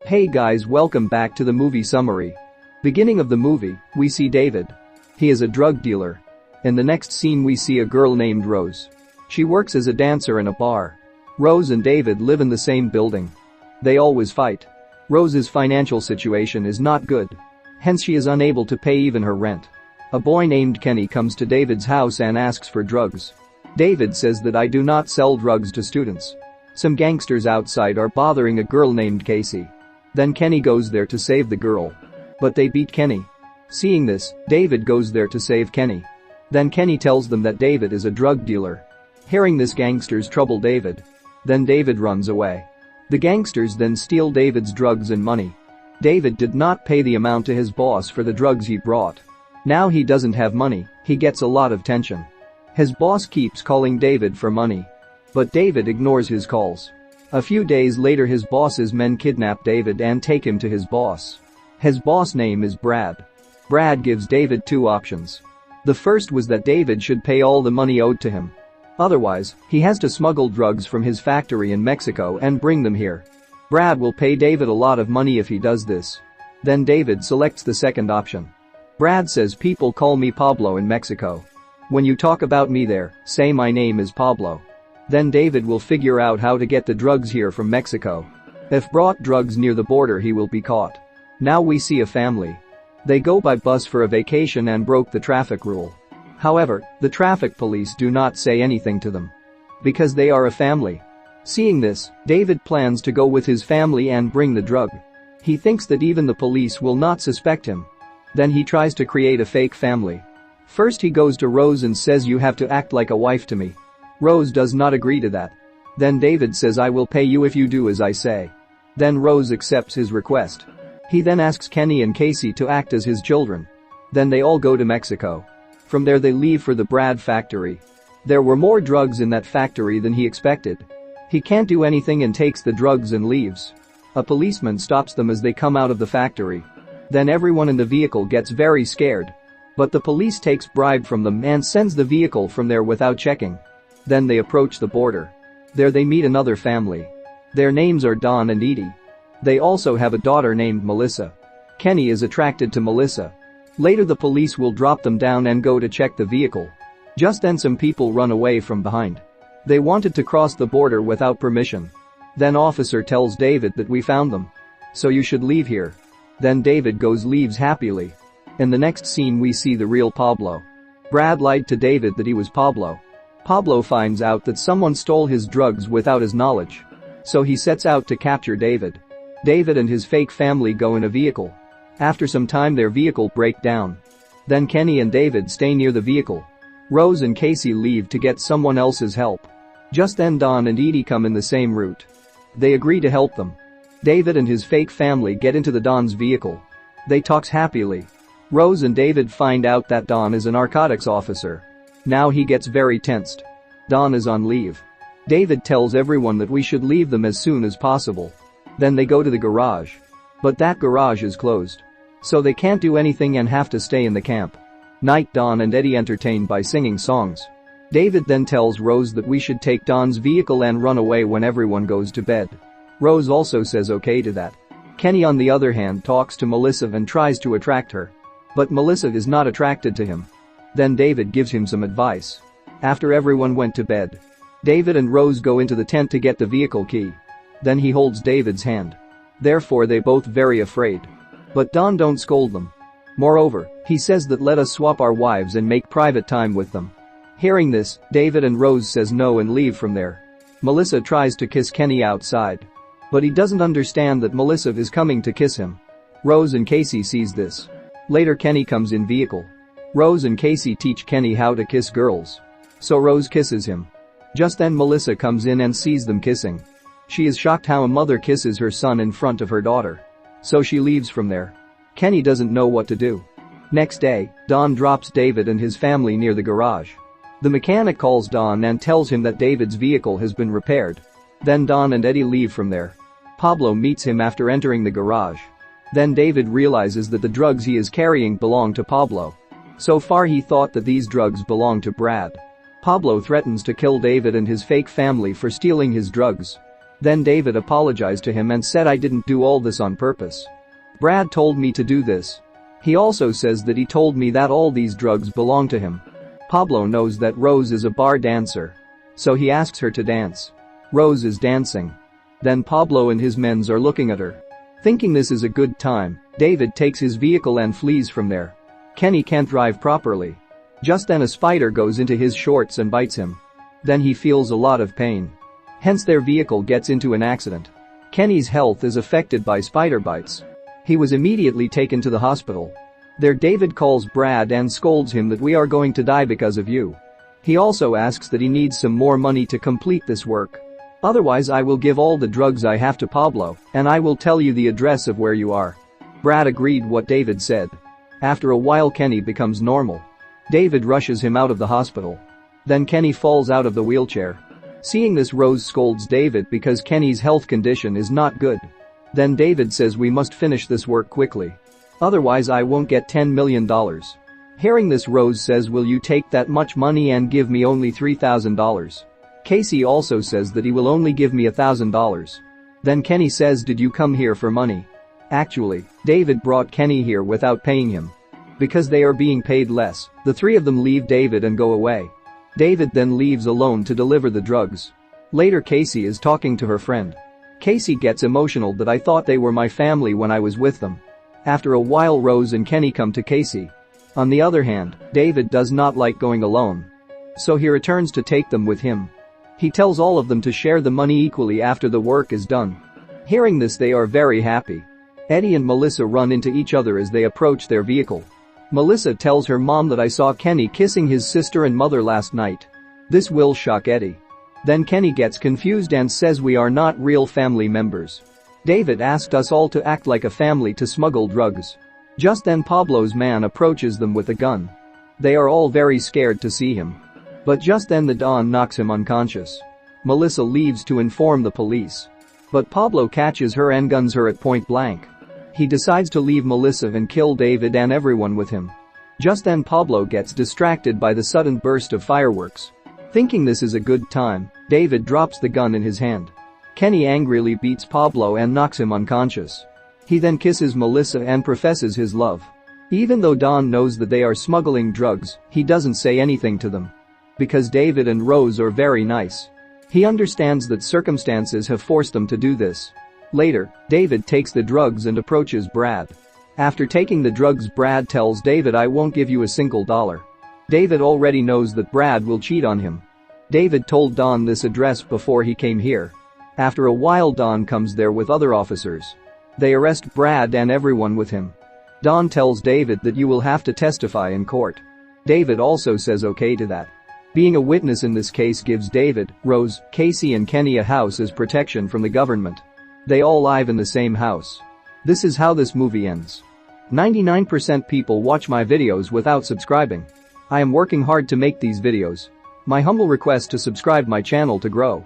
Hey guys, welcome back to the movie summary. Beginning of the movie, we see David. He is a drug dealer. In the next scene we see a girl named Rose. She works as a dancer in a bar. Rose and David live in the same building. They always fight. Rose's financial situation is not good. Hence she is unable to pay even her rent. A boy named Kenny comes to David's house and asks for drugs. David says that I do not sell drugs to students. Some gangsters outside are bothering a girl named Casey. Then Kenny goes there to save the girl. But they beat Kenny. Seeing this, David goes there to save Kenny. Then Kenny tells them that David is a drug dealer. Hearing this, gangsters trouble David. Then David runs away. The gangsters then steal David's drugs and money. David did not pay the amount to his boss for the drugs he brought. Now he doesn't have money, he gets a lot of tension. His boss keeps calling David for money. But David ignores his calls. A few days later his boss's men kidnap David and take him to his boss. His boss name is Brad. Brad gives David two options. The first was that David should pay all the money owed to him. Otherwise, he has to smuggle drugs from his factory in Mexico and bring them here. Brad will pay David a lot of money if he does this. Then David selects the second option. Brad says, people call me Pablo in Mexico. When you talk about me there, say my name is Pablo. Then David will figure out how to get the drugs here from Mexico. If brought drugs near the border he will be caught. Now we see a family. They go by bus for a vacation and broke the traffic rule. However, the traffic police do not say anything to them. Because they are a family. Seeing this, David plans to go with his family and bring the drug. He thinks that even the police will not suspect him. Then he tries to create a fake family. First he goes to Rose and says, you have to act like a wife to me. Rose does not agree to that. Then David says, I will pay you if you do as I say. Then Rose accepts his request. He then asks Kenny and Casey to act as his children. Then they all go to Mexico. From there they leave for the Brad factory. There were more drugs in that factory than he expected. He can't do anything and takes the drugs and leaves. A policeman stops them as they come out of the factory. Then everyone in the vehicle gets very scared. But the police takes bribe from them and sends the vehicle from there without checking. Then they approach the border. There they meet another family. Their names are Don and Edie. They also have a daughter named Melissa. Kenny is attracted to Melissa. Later the police will drop them down and go to check the vehicle. Just then some people run away from behind. They wanted to cross the border without permission. Then officer tells David that we found them. So you should leave here. Then David leaves happily. In the next scene we see the real Pablo. Brad lied to David that he was Pablo. Pablo finds out that someone stole his drugs without his knowledge. So he sets out to capture David. David and his fake family go in a vehicle. After some time their vehicle breaks down. Then Kenny and David stay near the vehicle. Rose and Casey leave to get someone else's help. Just then Don and Edie come in the same route. They agree to help them. David and his fake family get into the Don's vehicle. They talk happily. Rose and David find out that Don is a narcotics officer. Now he gets very tensed. Don is on leave. David tells everyone that we should leave them as soon as possible. Then they go to the garage. But that garage is closed. So they can't do anything and have to stay in the camp. Night, Don and Eddie entertain by singing songs. David then tells Rose that we should take Don's vehicle and run away when everyone goes to bed. Rose also says okay to that. Kenny on the other hand talks to Melissa and tries to attract her. But Melissa is not attracted to him. Then David gives him some advice. After everyone went to bed, David and Rose go into the tent to get the vehicle key. Then he holds David's hand. Therefore they both very afraid. But Don don't scold them. Moreover, he says that let us swap our wives and make private time with them. Hearing this, David and Rose says no and leave from there. Melissa tries to kiss Kenny outside. But he doesn't understand that Melissa is coming to kiss him. Rose and Casey sees this. Later Kenny comes in vehicle. Rose and Casey teach Kenny how to kiss girls. So Rose kisses him. Just then Melissa comes in and sees them kissing. She is shocked how a mother kisses her son in front of her daughter. So she leaves from there. Kenny doesn't know what to do. Next day, Don drops David and his family near the garage. The mechanic calls Don and tells him that David's vehicle has been repaired. Then Don and Eddie leave from there. Pablo meets him after entering the garage. Then David realizes that the drugs he is carrying belong to Pablo. So far he thought that these drugs belonged to Brad. Pablo threatens to kill David and his fake family for stealing his drugs. Then David apologized to him and said, "I didn't do all this on purpose. Brad told me to do this." He also says that he told me that all these drugs belong to him. Pablo knows that Rose is a bar dancer. So he asks her to dance. Rose is dancing. Then Pablo and his men are looking at her. Thinking this is a good time, David takes his vehicle and flees from there. Kenny can't drive properly. Just then a spider goes into his shorts and bites him. Then he feels a lot of pain. Hence their vehicle gets into an accident. Kenny's health is affected by spider bites. He was immediately taken to the hospital. There David calls Brad and scolds him that, "We are going to die because of you." He also asks that he needs some more money to complete this work. "Otherwise I will give all the drugs I have to Pablo, and I will tell you the address of where you are." Brad agreed what David said. After a while Kenny becomes normal. David rushes him out of the hospital. Then Kenny falls out of the wheelchair. Seeing this, Rose scolds David because Kenny's health condition is not good. Then David says, "We must finish this work quickly. Otherwise I won't get $10 million. Hearing this, Rose says, "Will you take that much money and give me only $3,000? Casey also says that he will only give me $1,000. Then Kenny says, "Did you come here for money?" Actually, David brought Kenny here without paying him. Because they are being paid less, the three of them leave David and go away. David then leaves alone to deliver the drugs. Later Casey is talking to her friend. Casey gets emotional that, "I thought they were my family when I was with them." After a while Rose and Kenny come to Casey. On the other hand, David does not like going alone. So he returns to take them with him. He tells all of them to share the money equally after the work is done. Hearing this, they are very happy. Eddie and Melissa run into each other as they approach their vehicle. Melissa tells her mom that, "I saw Kenny kissing his sister and mother last night." This will shock Eddie. Then Kenny gets confused and says, "We are not real family members. David asked us all to act like a family to smuggle drugs." Just then Pablo's man approaches them with a gun. They are all very scared to see him. But just then the Don knocks him unconscious. Melissa leaves to inform the police. But Pablo catches her and guns her at point blank. He decides to leave Melissa and kill David and everyone with him. Just then Pablo gets distracted by the sudden burst of fireworks. Thinking this is a good time, David drops the gun in his hand. Kenny angrily beats Pablo and knocks him unconscious. He then kisses Melissa and professes his love. Even though Don knows that they are smuggling drugs, he doesn't say anything to them. Because David and Rose are very nice. He understands that circumstances have forced them to do this. Later, David takes the drugs and approaches Brad. After taking the drugs, Brad tells David, "I won't give you a single dollar." David already knows that Brad will cheat on him. David told Don this address before he came here. After a while Don comes there with other officers. They arrest Brad and everyone with him. Don tells David that you will have to testify in court. David also says okay to that. Being a witness in this case gives David, Rose, Casey and Kenny a house as protection from the government. They all live in the same house. This is how this movie ends. 99% people watch my videos without subscribing. I am working hard to make these videos. My humble request to subscribe my channel to grow.